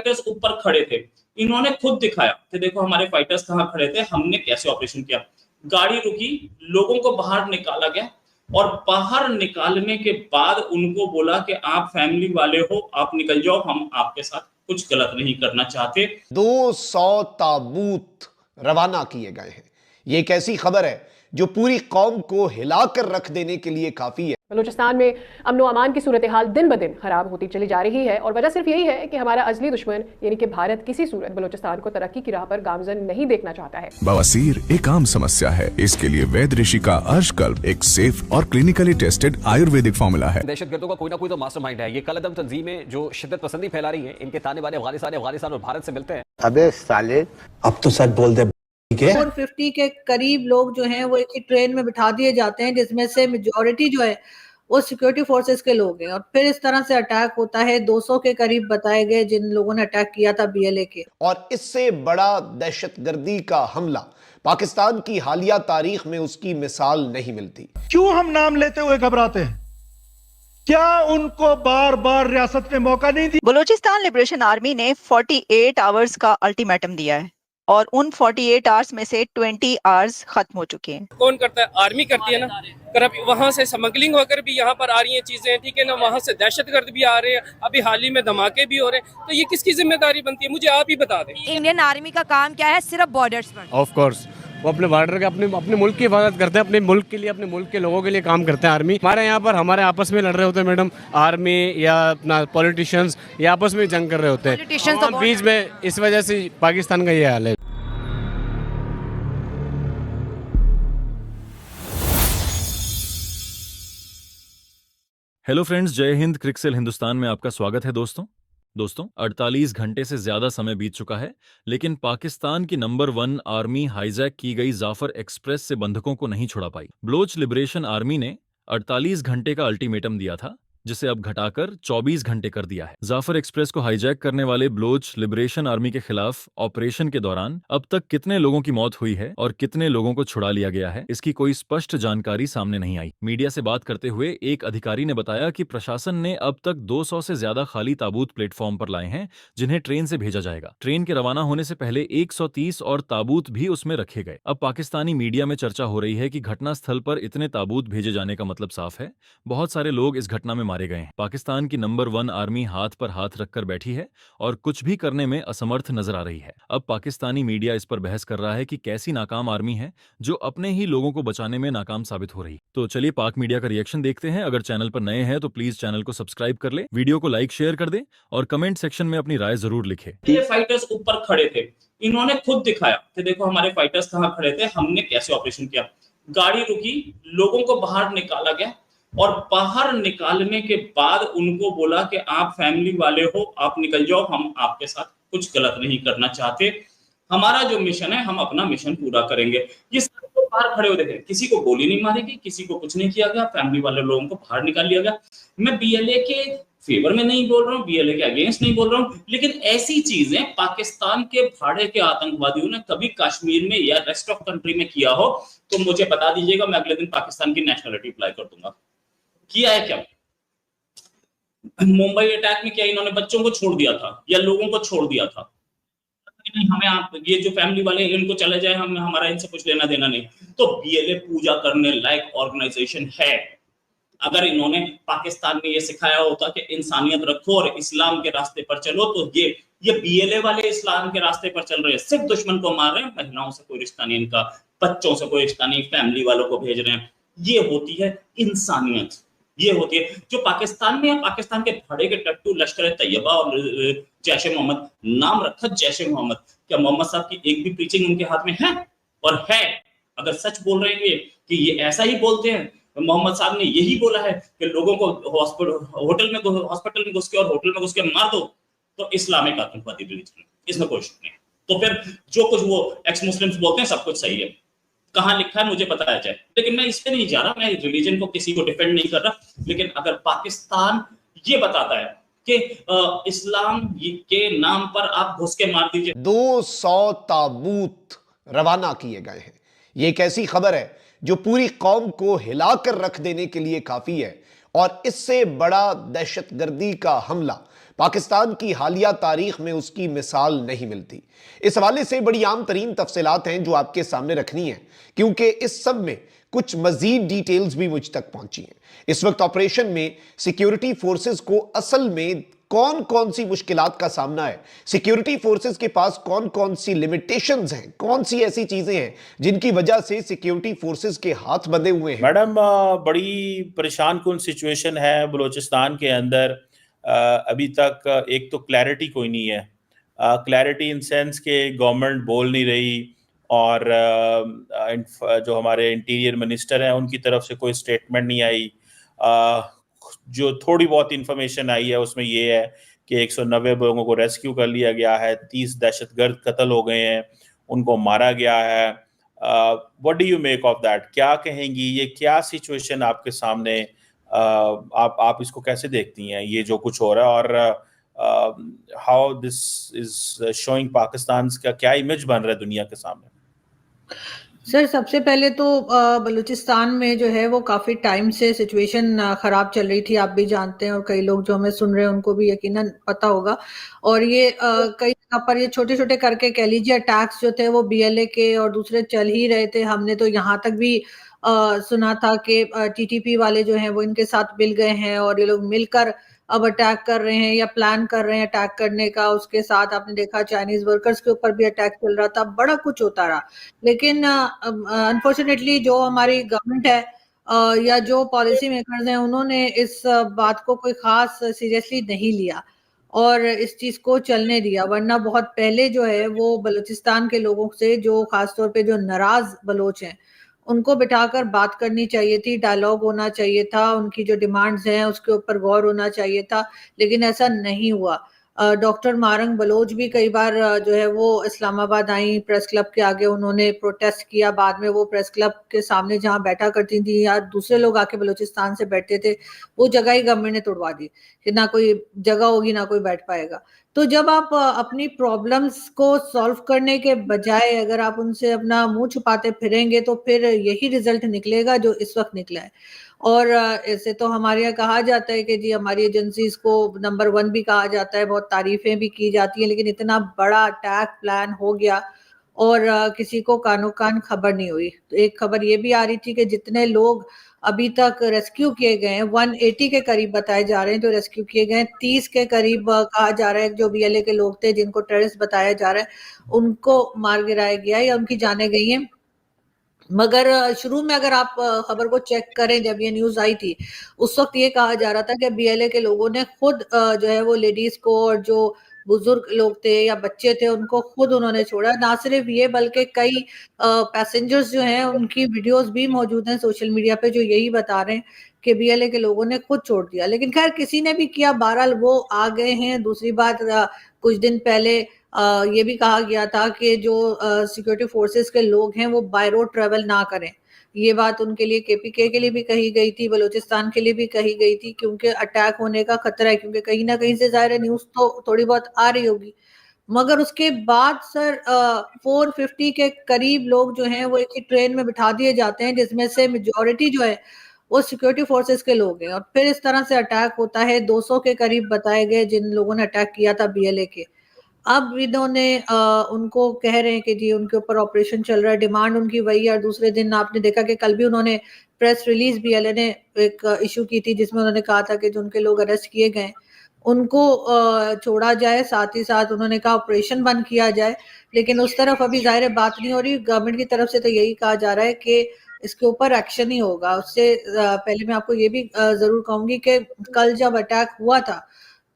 Fighters ऊपर खड़े थे, इन्होंने खुद दिखाया कि देखो हमारे फाइटर्स कहाँ खड़े थे, हमने कैसे ऑपरेशन किया। गाड़ी रुकी, लोगों को बाहर निकाला गया और बाहर निकालने के बाद उनको बोला कि आप फैमिली वाले हो, आप निकल जाओ, हम आपके साथ कुछ गलत नहीं करना चाहते। 200 ताबूत रवाना किए गए हैं। ये एक ऐसी खबर है जो पूरी कौम को हिलाकर रख देने के लिए काफी है। बलूचिस्तान में अमन अमान की सूरत हाल दिन ब दिन खराब होती चली जा रही है और वजह सिर्फ यही है कि हमारा अजली दुश्मन यानी कि भारत किसी सूरत बलूचिस्तान को तरक्की की राह पर गामजन नहीं देखना चाहता है। बवासीर एक आम समस्या है, इसके लिए वैद्य ऋषि का अर्शकल्प एक सेफ और क्लिनिकली टेस्टेड आयुर्वेदिक फॉर्मूला है। दहशतगर्दों का कोई ना कोई तो मास्टरमाइंड है। ये कलअदम तंजीमें जो शिद्दत पसंदी फैला रही है, इनके ताने बाने अफगानिस्तान और भारत से मिलते हैं। अबे साले, अब तो सच बोल दे। 450 के करीब लोग जो हैं वो एक ही ट्रेन में बिठा दिए जाते हैं, जिसमें से मेजॉरिटी जो है वो सिक्योरिटी फोर्सेस के लोग हैं और फिर इस तरह से अटैक होता है। 200 के करीब बताए गए जिन लोगों ने अटैक किया था बीएलए के। और इससे बड़ा दहशतगर्दी का हमला पाकिस्तान की हालिया तारीख में उसकी मिसाल नहीं मिलती। क्यों हम नाम लेते हुए घबराते हैं? क्या उनको बार बार रियासत ने मौका नहीं दिया? बलूचिस्तान लिबरेशन आर्मी ने 48 आवर्स का अल्टीमेटम दिया है और उन 48 आवर्स में से 20 आवर्स खत्म हो चुके हैं। कौन करता है? आर्मी करती है ना। कर वहां से स्मगलिंग होकर भी यहाँ पर आ रही हैं चीजें, ठीक है ना। वहां से दहशतगर्द भी आ रहे हैं, अभी हाल ही में धमाके भी हो रहे हैं। तो ये किसकी जिम्मेदारी बनती है? मुझे आप ही बता दें। इंडियन आर्मी का काम क्या है? सिर्फ बॉर्डर्स पर। ऑफ कोर्स वो अपने बॉर्डर के अपने मुल्क की हिफाजत करते हैं, अपने मुल्क के लिए, अपने मुल्क के लोगों के लिए काम करते हैं। आर्मी हमारे यहाँ पर हमारे आपस में लड़ रहे होते हैं मैडम, आर्मी या अपना पॉलिटिशियंस ये आपस में जंग कर रहे होते हैं तो बीच में, इस वजह से पाकिस्तान का ये हाल है। हेलो फ्रेंड्स, जय हिंद। क्रिकसेल हिंदुस्तान में आपका स्वागत है दोस्तों 48 घंटे से ज्यादा समय बीत चुका है, लेकिन पाकिस्तान की नंबर 1 आर्मी हाईजैक की गई जाफर एक्सप्रेस से बंधकों को नहीं छुड़ा पाई। बलोच लिबरेशन आर्मी ने 48 घंटे का अल्टीमेटम दिया था, जिसे अब घटाकर 24 घंटे कर दिया है। जाफर एक्सप्रेस को हाईजैक करने वाले बलोच लिबरेशन आर्मी के खिलाफ ऑपरेशन के दौरान अब तक कितने लोगों की मौत हुई है और कितने लोगों को छुड़ा लिया गया है, इसकी कोई स्पष्ट जानकारी सामने नहीं आई। मीडिया से बात करते हुए एक अधिकारी ने बताया कि प्रशासन ने अब तक 200 से ज्यादा खाली ताबूत प्लेटफॉर्म पर लाए हैं, जिन्हें ट्रेन से भेजा जाएगा। ट्रेन के रवाना होने से पहले 130 और ताबूत भी उसमें रखे गए। अब पाकिस्तानी मीडिया में चर्चा हो रही है कि घटना स्थल पर इतने ताबूत भेजे जाने का मतलब साफ है, बहुत सारे लोग इस घटना में मारे गए हैं। पाकिस्तान की नंबर 1 आर्मी हाथ पर हाथ रखकर बैठी है और कुछ भी करने में असमर्थ नजर आ रही है। अब पाकिस्तानी मीडिया इस पर बहस कर रहा है कि कैसी नाकाम आर्मी है जो अपने ही लोगों को बचाने में नाकाम साबित हो रही। तो चलिए पाक मीडिया का रिएक्शन देखते हैं। अगर चैनल पर नए हैं तो प्लीज चैनल को सब्सक्राइब कर ले, वीडियो को लाइक शेयर कर दे और कमेंट सेक्शन में अपनी राय जरूर लिखे। ये फाइटर्स ऊपर खड़े थे, इन्होंने खुद दिखाया कि देखो हमारे फाइटर्स कहाँ खड़े थे, हमने कैसे ऑपरेशन किया। गाड़ी रुकी, लोगों को बाहर निकाला गया और बाहर निकालने के बाद उनको बोला कि आप फैमिली वाले हो, आप निकल जाओ, हम आपके साथ कुछ गलत नहीं करना चाहते। हमारा जो मिशन है, हम अपना मिशन पूरा करेंगे। ये सब तो बाहर खड़े होते थे, किसी को गोली नहीं मारी गई, किसी को कुछ नहीं किया गया, फैमिली वाले लोगों को बाहर निकाल लिया गया। मैं बीएलए के फेवर में नहीं बोल रहा हूँ, बीएलए के अगेंस्ट नहीं बोल रहा हूँ, लेकिन ऐसी चीजें पाकिस्तान के भाड़े के आतंकवादियों ने कभी कश्मीर में या रेस्ट ऑफ कंट्री में किया हो तो मुझे बता दीजिएगा, मैं अगले दिन पाकिस्तान की नेशनलिटी अप्लाई कर दूंगा। किया है क्या? मुंबई अटैक में क्या इन्होंने बच्चों को छोड़ दिया था या लोगों को छोड़ दिया था? नहीं, हमें आप ये जो फैमिली वाले इनको चले जाए, हम हमारा इनसे कुछ लेना देना नहीं। तो बीएलए पूजा करने लायक ऑर्गेनाइजेशन है। अगर इन्होंने पाकिस्तान में ये सिखाया होता कि इंसानियत रखो और इस्लाम के रास्ते पर चलो, तो ये बीएलए वाले इस्लाम के रास्ते पर चल रहे हैं, सिर्फ दुश्मन को मार रहे हैं, महिलाओं से कोई रिश्ता नहीं इनका, बच्चों से कोई रिश्ता नहीं, फैमिली वालों को भेज रहे हैं। ये होती है इंसानियत, ये होती है जो पाकिस्तान में, पाकिस्तान के भाड़े के टट्टू लश्कर तैयबा और जैश ए मोहम्मद, नाम रखा जैश ए मोहम्मद। क्या मोहम्मद साहब की एक भी प्रीचिंग उनके हाथ में है? और है, अगर सच बोल रहे हैं कि ये ऐसा ही बोलते हैं, मोहम्मद साहब ने यही बोला है कि लोगों को हॉस्पिटल में घुस के और होटल में घुस के मार दो, तो इस्लामिक आतंकवादी रिलीजन, इसमें कोई शक नहीं। तो फिर जो कुछ वो एक्स मुस्लिम्स बोलते हैं सब कुछ सही है, कहाँ लिखा है मुझे बताया जाए। लेकिन मैं इस पे नहीं जा रहा, मैं रिलीजन को किसी को डिफेंड नहीं कर रहा, लेकिन अगर पाकिस्तान ये बताता है कि इस्लाम के नाम पर आप घुस के मार दीजिए। 200 ताबूत रवाना किए गए हैं। ये एक ऐसी खबर है जो पूरी कौम को हिलाकर रख देने के लिए काफी है और इससे बड़ा दहशतगर्दी का हमला पाकिस्तान की हालिया तारीख में उसकी मिसाल नहीं मिलती। इस हवाले से बड़ी आम तरीन तफसीलात हैं जो आपके सामने रखनी है, क्योंकि इस सब में कुछ मजीद डिटेल्स भी मुझ तक पहुंची हैं। इस वक्त ऑपरेशन में सिक्योरिटी फोर्सेस को असल में कौन कौन सी मुश्किलात का सामना है, सिक्योरिटी फोर्सेस के पास कौन कौन सी लिमिटेशंस हैं, कौन सी ऐसी चीजें हैं जिनकी वजह से सिक्योरिटी फोर्सेस के हाथ बंधे हुए हैं। मैडम, बड़ी परेशान कुन सिचुएशन है बलूचिस्तान के अंदर। अभी तक एक तो क्लैरिटी कोई नहीं है, क्लैरिटी इन सेंस के गवर्नमेंट बोल नहीं रही, और जो हमारे इंटीरियर मिनिस्टर हैं उनकी तरफ से कोई स्टेटमेंट नहीं आई। जो थोड़ी बहुत इंफॉर्मेशन आई है उसमें ये है कि 190 लोगों को रेस्क्यू कर लिया गया है, 30 दहशतगर्द कत्ल हो गए हैं, उनको मारा गया है। What do you make of that? क्या कहेंगी, ये क्या सिचुएशन आपके सामने, आप इसको कैसे देखती हैं, ये जो कुछ हो रहा है, और how this is showing Pakistan का क्या इमेज बन रहा है दुनिया के सामने? सर, सबसे पहले तो बलूचिस्तान में जो है वो काफ़ी टाइम से सिचुएशन ख़राब चल रही थी, आप भी जानते हैं, और कई लोग जो हमें सुन रहे हैं उनको भी यकीनन पता होगा। और ये कई जगह पर ये छोटे-छोटे करके कह लीजिए अटैक्स जो थे वो बीएलए के और दूसरे चल ही रहे थे। हमने तो यहाँ तक भी सुना था कि टीटीपी वाले जो हैं वो इनके साथ मिल गए हैं और ये लोग मिलकर अब अटैक कर रहे हैं या प्लान कर रहे हैं अटैक करने का। उसके साथ आपने देखा चाइनीज वर्कर्स के ऊपर भी अटैक चल रहा था, बड़ा कुछ होता रहा। लेकिन अनफॉर्चुनेटली जो हमारी गवर्नमेंट है या जो पॉलिसी मेकर्स हैं उन्होंने इस बात को कोई खास सीरियसली नहीं लिया और इस चीज को चलने दिया। वरना बहुत पहले जो है वो बलूचिस्तान के लोगों से, जो खासतौर पे जो नाराज बलोच हैं, उनको बिठाकर बात करनी चाहिए थी, डायलॉग होना चाहिए था, उनकी जो डिमांड्स हैं उसके ऊपर गौर होना चाहिए था, लेकिन ऐसा नहीं हुआ। डॉक्टर मारंग बलोच भी कई बार जो है वो इस्लामाबाद आई, प्रेस क्लब के आगे उन्होंने प्रोटेस्ट किया। बाद में वो प्रेस क्लब के सामने जहां बैठा करती थी या दूसरे लोग आके बलूचिस्तान से बैठते थे, वो जगह ही गवर्नमेंट ने तोड़वा दी कि ना कोई जगह होगी ना कोई बैठ पाएगा। तो जब आप अपनी प्रॉब्लम्स को सॉल्व करने के बजाय अगर आप उनसे अपना मुंह छुपाते फिरेंगे तो फिर यही रिजल्ट निकलेगा जो इस वक्त निकला है। और ऐसे तो हमारे यहाँ कहा जाता है कि जी हमारी एजेंसीज को नंबर 1 भी कहा जाता है, बहुत तारीफें भी की जाती हैं, लेकिन इतना बड़ा अटैक प्लान हो गया और किसी को कानो कान खबर नहीं हुई। तो एक खबर ये भी आ रही थी कि जितने लोग अभी तक रेस्क्यू किए गए हैं 180 के करीब बताए जा रहे हैं जो रेस्क्यू किए गए हैं, 30 के करीब कहा जा रहा है जो बीएलए के लोग थे जिनको टेररिस्ट बताया जा रहा है उनको मार गिराया गया या उनकी जानें गई हैं। मगर शुरू में अगर आप खबर को चेक करें, जब ये न्यूज आई थी उस वक्त ये कहा जा रहा था कि बीएलए के लोगों ने खुद जो है वो लेडीज को और जो बुजुर्ग लोग थे या बच्चे थे उनको खुद उन्होंने छोड़ा। ना सिर्फ ये बल्कि कई पैसेंजर्स जो हैं उनकी वीडियोस भी मौजूद हैं सोशल मीडिया पे जो यही बता रहे हैं कि बीएलए के लोगों ने खुद छोड़ दिया। लेकिन खैर किसी ने भी किया, बहरहाल वो आ गए हैं। दूसरी बात, कुछ दिन पहले ये भी कहा गया था कि जो सिक्योरिटी फोर्सेस के लोग हैं वो बाय रोड ट्रेवल ना करें। ये बात उनके लिए, केपीके के लिए भी कही गई थी, बलूचिस्तान के लिए भी कही गई थी, क्योंकि अटैक होने का खतरा है। क्योंकि कहीं ना कहीं से जाहिर है न्यूज तो थोड़ी बहुत आ रही होगी, मगर उसके बाद सर 450 के करीब लोग जो हैं वो एक ही ट्रेन में बिठा दिए जाते हैं, जिसमें से मेजॉरिटी जो है वो सिक्योरिटी फोर्सेस के लोग हैं। और फिर इस तरह से अटैक होता है। 200 के करीब बताए गए जिन लोगों ने अटैक किया था बीएलए के। अब इन्होंने उनको कह रहे हैं कि जी उनके ऊपर ऑपरेशन चल रहा है, डिमांड उनकी वही है। और दूसरे दिन आपने देखा कि कल भी उन्होंने प्रेस रिलीज बीएलए ने एक इशू की थी जिसमें उन्होंने कहा था कि जो उनके लोग अरेस्ट किए गए उनको छोड़ा जाए, साथ ही साथ उन्होंने कहा ऑपरेशन बंद किया जाए। लेकिन उस तरफ अभी जाहिर बात नहीं हो रही। गवर्नमेंट की तरफ से तो यही कहा जा रहा है कि इसके ऊपर एक्शन ही होगा। उससे पहले मैं आपको ये भी जरूर कहूंगी कि कल जब अटैक हुआ था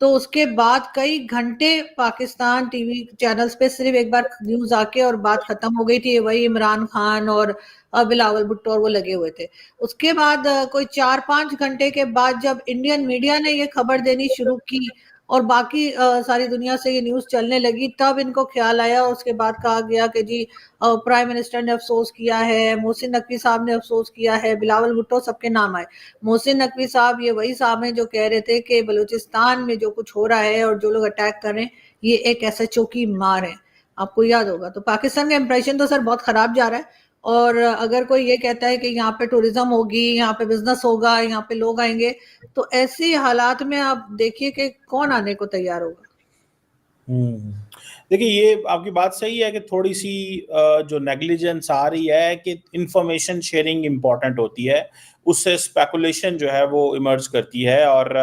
तो उसके बाद कई घंटे पाकिस्तान टीवी चैनल्स पे सिर्फ एक बार न्यूज आके और बात खत्म हो गई थी। वही इमरान खान और बिलावल भुट्टो और वो लगे हुए थे। उसके बाद कोई 4-5 घंटे के बाद जब इंडियन मीडिया ने ये खबर देनी शुरू की और बाकी सारी दुनिया से ये न्यूज चलने लगी, तब इनको ख्याल आया। उसके बाद कहा गया कि जी प्राइम मिनिस्टर ने अफसोस किया है, मोहसिन नकवी साहब ने अफसोस किया है, बिलावल भुट्टो, सबके नाम आए। मोहसिन नकवी साहब ये वही साहब हैं जो कह रहे थे कि बलूचिस्तान में जो कुछ हो रहा है और जो लोग अटैक कर रहे हैं ये एक एसएचओ की मार है। आपको याद होगा। तो पाकिस्तान का इंप्रेशन तो सर बहुत खराब जा रहा है और अगर कोई ये कहता है कि यहाँ पे टूरिज्म होगी, यहाँ पे बिजनेस होगा, यहाँ पे लोग आएंगे, तो ऐसी हालात में आप देखिए कि कौन आने को तैयार होगा। देखिए, ये आपकी बात सही है कि थोड़ी सी जो नेग्लिजेंस आ रही है कि इंफॉर्मेशन शेयरिंग इम्पॉर्टेंट होती है, उससे स्पेकुलेशन जो है वो इमर्ज करती है। और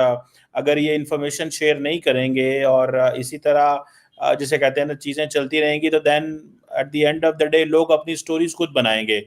अगर ये इंफॉर्मेशन शेयर नहीं करेंगे और इसी तरह जिसे कहते हैं ना चीज़ें चलती रहेंगी, तो then at the end of the day लोग अपनी स्टोरीज खुद बनाएंगे।